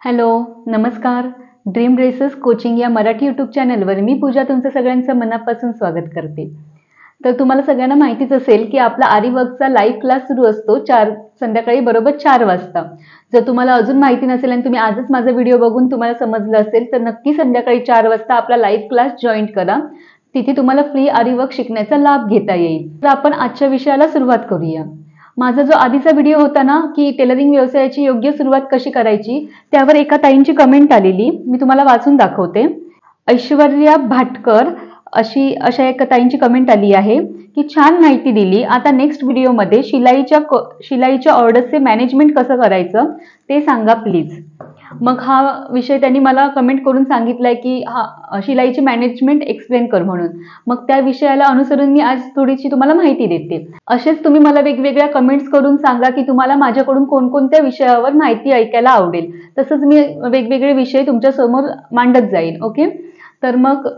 Hello, नमस्कार. Dream dresses coaching या Marathi YouTube चॅनलवर मी पूजा तुमचं सगळ्यांचं मनापासून स्वागत करते. तर तुम्हाला सगळ्यांना माहितीच असेल की आपला आरी वर्कचा लाईव्ह क्लास सुरू असतो संध्याकाळी बरोबर 4 वाजता. जर तुम्हाला अजून माहिती नसेल आणि तुम्ही आजच माझा व्हिडिओ बघून तुम्हाला समजलं असेल तर नक्की संध्याकाळी 4 वाजता आपला लाईव्ह क्लास जॉईन करा. तिथे तुम्हाला फ्री आरी वर्क शिकण्याचा लाभ घेता येईल. तर आपण आजच्या विषयाला सुरुवात करूया. माझा जो आधीचा व्हिडिओ होता ना की टेलरिंग व्यवसायाची योग्य सुरुवात कशी करायची, त्यावर एका ताईंची कमेंट आलेली, मी तुम्हाला वाचून दाखवते. ऐश्वर्या भाटकर अशा एका ताईंची कमेंट आली आहे की छान माहिती दिली. आता नेक्स्ट व्हिडिओमध्ये शिलाईच्या ऑर्डर्सचे मॅनेजमेंट कसं करायचं ते सांगा प्लीज. मग हा विषय त्यांनी मला कमेंट करून सांगितलाय की शिलाईची मॅनेजमेंट एक्सप्लेन कर म्हणून. मग त्या विषयाला अनुसरून मी आज थोडीशी तुम्हाला माहिती देते. असेच तुम्ही मला वेगवेगळ्या कमेंट्स करून सांगा की तुम्हाला माझ्याकडून कोणकोणत्या विषयावर माहिती ऐकायला आवडेल. तसंच मी वेगवेगळे विषय तुमच्या समोर मांडत जाईल. ओके, तर मग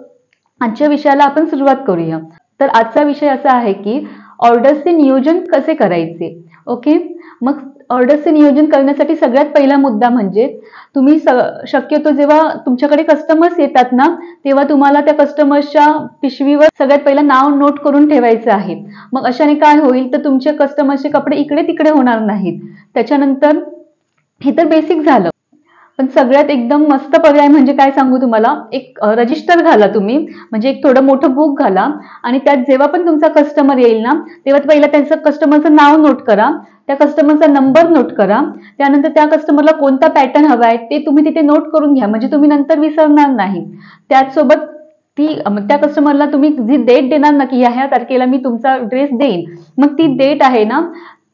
आजच्या विषयाला आपण सुरुवात करूया. तर आजचा विषय असा आहे की ऑर्डर्सचे नियोजन कसे करायचे. ओके, मग ऑर्डर्सचे नियोजन करण्यासाठी सगळ्यात पहिला मुद्दा म्हणजे तुम्ही शक्यतो जेव्हा तुमच्याकडे कस्टमर्स येतात ना तेव्हा तुम्हाला त्या कस्टमर्सच्या पिशवीवर सगळ्यात पहिला नाव नोट करून ठेवायचं आहे. मग अशाने काय होईल तर तुमच्या कस्टमर्सचे कपडे इकडे तिकडे होणार नाहीत. त्याच्यानंतर हे तर बेसिक झालं, पण सगळ्यात एकदम मस्त पर्याय म्हणजे काय सांगू तुम्हाला, एक रजिस्टर घाला तुम्ही, म्हणजे एक थोडं मोठं बुक घाला आणि त्यात जेव्हा पण तुमचा कस्टमर येईल ना तेव्हा पहिला त्यांचं कस्टमरचं नाव नोट करा, त्या कस्टमरचा नंबर नोट करा, त्यानंतर त्या कस्टमरला कोणता पॅटर्न हवा आहे ते तुम्ही तिथे नोट करून घ्या, म्हणजे तुम्ही नंतर विसरणार नाही. त्याचसोबत त्या कस्टमरला तुम्ही जी डेट देणार ना की ह्या तारखेला मी तुमचा ड्रेस देईन, मग ती डेट आहे ना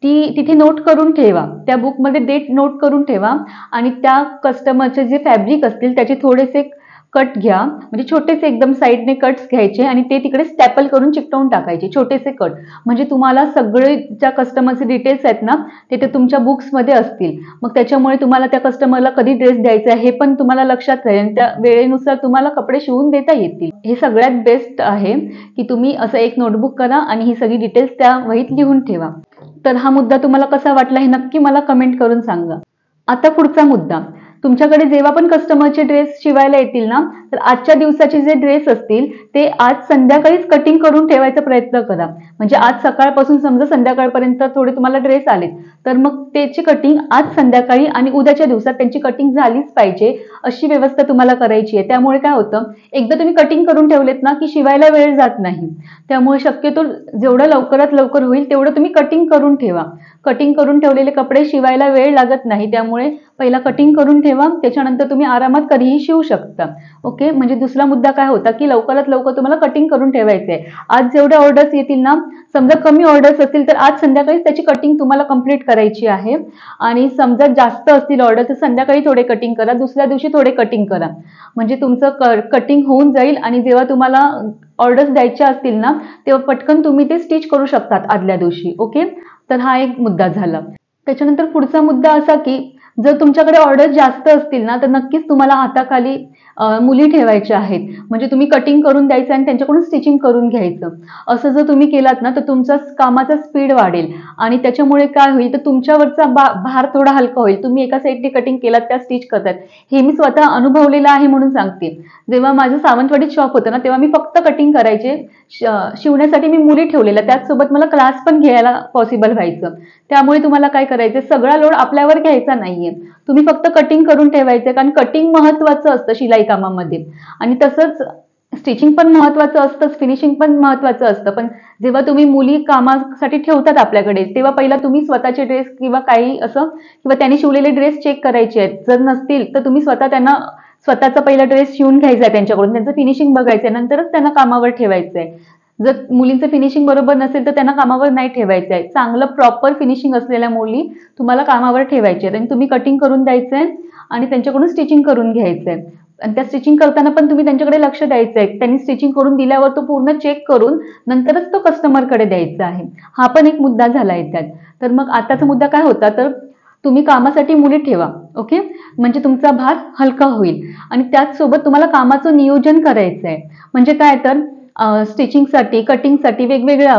ती तिथे नोट करून ठेवा, त्या बुकमध्ये डेट नोट करून ठेवा. आणि त्या कस्टमरचे जे फॅब्रिक असतील त्याचे थोडेसे कट घ्या, म्हणजे छोटेसे एकदम साईडने कट्स घ्यायचे आणि ते तिकडे स्टॅपल करून चिकटवून टाकायचे छोटेसे कट. म्हणजे तुम्हाला सगळे ज्या कस्टमरचे डिटेल्स आहेत ना ते तुमच्या बुक्समध्ये असतील. मग त्याच्यामुळे तुम्हाला त्या कस्टमरला कधी ड्रेस द्यायचा आहे हे पण तुम्हाला लक्षात राहील आणि त्या वेळेनुसार तुम्हाला कपडे शिवून देता येतील. हे सगळ्यात बेस्ट आहे की तुम्ही असं एक नोटबुक करा आणि ही सगळी डिटेल्स त्या वहीत लिहून ठेवा. तर हा मुद्दा तुम्हाला कसा वाटला हे नक्की मला कमेंट करून सांगा. आता पुढचा मुद्दा, तुमच्याकडे जेव्हा पण कस्टमरचे ड्रेस शिवायला येतील ना तर आजच्या दिवसाचे जे ड्रेस असतील ते आज संध्याकाळीच कटिंग करून ठेवायचा प्रयत्न करा. म्हणजे आज सकाळपासून समजा संध्याकाळपर्यंत थोडे तुम्हाला ड्रेस आलेत तर मग त्याची कटिंग आज संध्याकाळी आणि उद्याच्या दिवसात त्यांची कटिंग झालीच पाहिजे अशी व्यवस्था तुम्हाला करायची आहे. त्यामुळे काय होतं, एकदा तुम्ही कटिंग करून ठेवलेत ना की शिवायला वेळ जात नाही. त्यामुळे शक्यतो जेवढं लवकरात लवकर होईल तेवढं तुम्ही कटिंग करून ठेवा. कटिंग करून ठेवलेले कपडे शिवायला वेळ लागत नाही, त्यामुळे पहिला कटिंग करून ठेवा, त्याच्यानंतर तुम्ही आरामात कधीही शिवू शकता. ओके, म्हणजे दुसरा मुद्दा काय होता की लवकरात लवकर तुम्हाला कटिंग करून ठेवायचे आहे. आज जेवढ्या ऑर्डर्स येतील ना, समजा कमी ऑर्डर्स असतील तर आज संध्याकाळी त्याची कटिंग तुम्हाला कंप्लीट करायची आहे. आणि समजा जास्त असतील ऑर्डर तर संध्याकाळी थोडे कटिंग करा, दुसऱ्या दिवशी थोडे कटिंग करा, म्हणजे तुमचं कटिंग होऊन जाईल. आणि जेव्हा तुम्हाला ऑर्डर्स द्यायच्या असतील ना तेव्हा पटकन तुम्ही ते स्टिच करू शकतात आदल्या दिवशी. ओके, तर हा एक मुद्दा झाला. त्याच्यानंतर पुढचा मुद्दा असा की जर तुमच्याकडे ऑर्डर जास्त असतील ना तर नक्कीच तुम्हाला हाताखाली मुली ठेवायच्या आहेत, म्हणजे तुम्ही कटिंग करून द्यायचं आणि त्यांच्याकडून स्टिचिंग करून घ्यायचं. असं जर तुम्ही केलात ना तर तुमचा कामाचा स्पीड वाढेल आणि त्याच्यामुळे काय होईल तर तुमच्यावरचा भार थोडा हलका होईल. तुम्ही एका साईडने कटिंग केलात त्या स्टिच करतात, हे मी स्वतः अनुभवलेलं आहे म्हणून सांगते. जेव्हा माझं सावंतवाडीत शॉप होतं ना तेव्हा मी फक्त कटिंग करायचे, शिवण्यासाठी मी मुली ठेवलेल्या, त्याचसोबत मला क्लास पण घ्यायला पॉसिबल व्हायचं. त्यामुळे तुम्हाला काय करायचं, सगळा लोड आपल्यावर घ्यायचा नाहीये, तुम्ही फक्त कटिंग करून ठेवायचं, कारण कटिंग महत्वाचं असतं शिलाई कामामध्ये. आणि तसंच स्टिचिंग पण महत्वाचं असतं, फिनिशिंग पण महत्वाचं असतं. पण जेव्हा तुम्ही मुली कामासाठी ठेवतात आपल्याकडे तेव्हा पहिला तुम्ही स्वतःचे ड्रेस किंवा काही असं किंवा त्यांनी शिवलेले ड्रेस चेक करायचे आहेत. जर नसतील तर तुम्ही त्यांना स्वतःचा पहिला ड्रेस शिवून घ्यायचा आहे त्यांच्याकडून, त्यांचं फिनिशिंग बघायचंय, नंतरच त्यांना कामावर ठेवायचंय. जर मुलींचं फिनिशिंग बरोबर नसेल तर त्यांना कामावर नाही ठेवायचं आहे. चांगलं प्रॉपर फिनिशिंग असलेल्या मुली तुम्हाला कामावर ठेवायच्या आहेत आणि तुम्ही कटिंग करून द्यायचंय आणि त्यांच्याकडून स्टिचिंग करून घ्यायचंय. आणि त्या स्टिचिंग करताना पण तुम्ही त्यांच्याकडे लक्ष द्यायचं आहे. त्यांनी स्टिचिंग करून दिल्यावर तो पूर्ण चेक करून नंतरच तो कस्टमरकडे द्यायचा आहे. हा पण एक मुद्दा झाला आहे त्यात. तर मग आताचा मुद्दा काय होता, तर तुम्ही कामासाठी मुली ठेवा. ओके, म्हणजे तुमचा भार हलका होईल. आणि त्याचसोबत तुम्हाला कामाचं नियोजन करायचं आहे. म्हणजे काय तर स्टिचिंगसाठी, कटिंगसाठी वेगवेगळ्या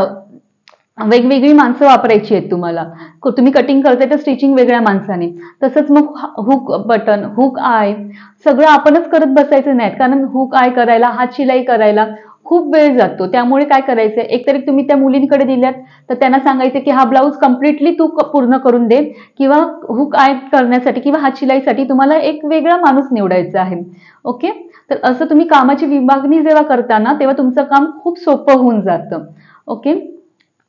वेगवेगळी माणसं वापरायची आहेत तुम्हाला. तुम्ही कटिंग करताय तर स्टिचिंग वेगळ्या माणसाने. तसंच मग हुक बटन, हुक आय सगळं आपणच करत बसायचं नाहीत. कारण हुक आय करायला, हात शिलाई करायला खूप वेळ जातो. त्यामुळे काय करायचंय, एकतरी तुम्ही त्या मुलींकडे दिल्यात तर त्यांना सांगायचं की हा ब्लाउज कम्प्लिटली तू पूर्ण करून दे, किंवा हुक आय करण्यासाठी किंवा हात शिलाईसाठी तुम्हाला एक वेगळा माणूस निवडायचा आहे. ओके. तर असं तुम्ही कामाची विभागणी जेव्हा करता ना, तेव्हा तुमचं काम खूप सोपं होऊन जातं. ओके.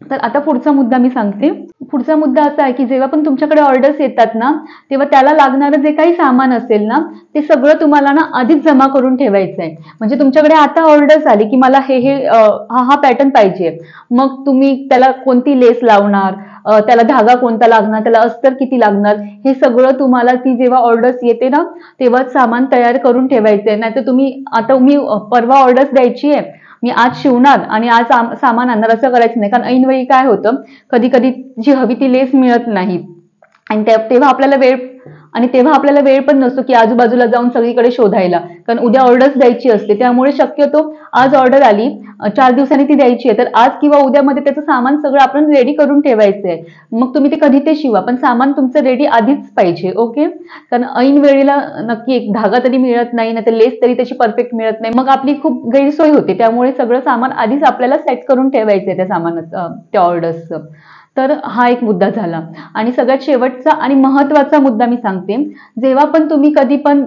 तर आता पुढचा मुद्दा मी सांगते. पुढचा मुद्दा असा आहे, की जेव्हा पण तुमच्याकडे ऑर्डर्स येतात ना, तेव्हा त्याला लागणारं जे काही सामान असेल ना, ते सगळं तुम्हाला ना आधीच जमा करून ठेवायचं आहे. म्हणजे तुमच्याकडे आता ऑर्डर्स आली, की मला हे हा पॅटर्न पाहिजे. मग तुम्ही त्याला कोणती लेस लावणार, त्याला धागा कोणता लागणार, त्याला अस्तर किती लागणार, हे सगळं तुम्हाला ती जेव्हा ऑर्डर्स येते ना, तेव्हाच सामान तयार करून ठेवायचं आहे. नाहीतर तुम्ही आता मी परवा ऑर्डर्स द्यायची आहे, मी आज शिवणार आणि आज सामान आणणार असं करायचं नाही. कारण ऐनवेळी काय होतं, कधी-कधी जी हवी ती लेस मिळत नाही आणि तेव्हा आपल्याला वेळ पण नसतो, की आजूबाजूला जाऊन सगळीकडे शोधायला. कारण उद्या ऑर्डर्स द्यायची असते. त्यामुळे शक्यतो आज ऑर्डर आली, 4 दिवसांनी ती द्यायची आहे, तर आज किंवा उद्यामध्ये त्याचं सामान सगळं आपण रेडी करून ठेवायचं आहे. मग तुम्ही ते कधी ते शिवा, पण सामान तुमचं रेडी आधीच पाहिजे. ओके. कारण ऐन वेळेला नक्की एक धागा तरी मिळत नाही, नाहीतर लेस तरी त्याची परफेक्ट मिळत नाही. मग आपली खूप गैरसोय होते. त्यामुळे सगळं सामान आधीच आपल्याला सेट करून ठेवायचं आहे त्या सामानाचं, त्या ऑर्डर्सचं. तर हा एक मुद्दा झाला. आणि सगळ्यात शेवटचा आणि महत्त्वाचा मुद्दा मी सांगते. जेव्हा पण तुम्ही कधी पण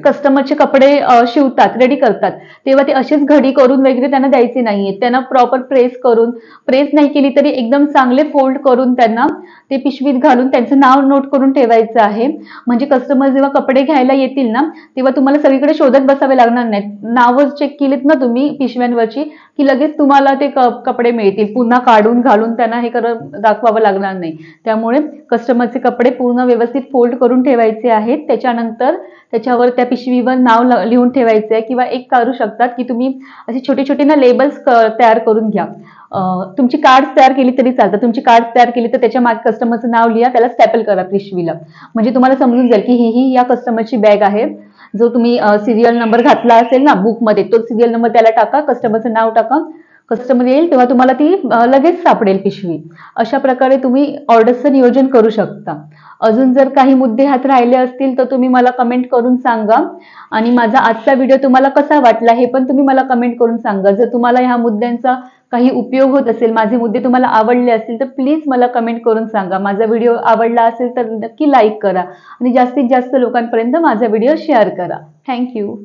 कस्टमरचे कपडे शिवतात, रेडी करतात, तेव्हा ते अशीच घडी करून वगैरे त्यांना द्यायचे नाहीये. त्यांना प्रॉपर प्रेस नाही केली तरी एकदम चांगले फोल्ड करून त्यांना ते पिशवीत घालून त्यांचं नाव नोट करून ठेवायचं आहे. म्हणजे कस्टमर जेव्हा कपडे घ्यायला येतील ना, तेव्हा तुम्हाला सगळीकडे शोधत बसावे लागणार नाहीत. नावं चेक केलीत ना तुम्ही पिशव्यांवरची, की लगेच तुम्हाला ते कपडे मिळतील. पुन्हा काढून घालून त्यांना हे दाखवावं लागणार नाही. त्यामुळे कस्टमरचे कपडे पूर्ण व्यवस्थित फोल्ड करून ठेवायचे आहेत. त्याच्यानंतर त्याच्यावर त्या पिशवीवर नाव लिहून ठेवायचं आहे, किंवा एक करू शकतात, की तुम्ही असे छोटे-छोटे ना लेबल्स तयार करून घ्या. तुमची कार्ड्स तयार केली तरी चालतात. तुमची कार्ड्स तयार केली तर त्याच्या मागे कस्टमरचं नाव लिहा, त्याला स्टॅपल करा पिशवीला. म्हणजे तुम्हाला समजून जाईल, की ही या कस्टमरची बॅग आहे. जो तुम्ही सीरियल नंबर घातला असेल ना बुकमध्ये, तो सीरियल नंबर त्याला टाका, कस्टमरचं नाव टाका. कस्टमर येईल तेव्हा तुम्हाला ती लगेच सापडेल पिशवी. अशा प्रकारे तुम्ही ऑर्डर्सचं नियोजन करू शकता. अजून जर काही मुद्दे हात राहिले असतील तर तुम्ही मला कमेंट करून सांगा. आणि माझा आजचा व्हिडिओ तुम्हाला कसा वाटला हे पण तुम्ही मला कमेंट करून सांगा. जर तुम्हाला ह्या मुद्द्यांचा काही उपयोग होत असेल, माझे मुद्दे तुम्हाला आवडले असतील, तर प्लीज मला कमेंट करून सांगा. माझा व्हिडिओ आवडला असेल तर नक्की लाईक करा आणि जास्तीत जास्त लोकांपर्यंत माझा व्हिडिओ शेअर करा. Thank you.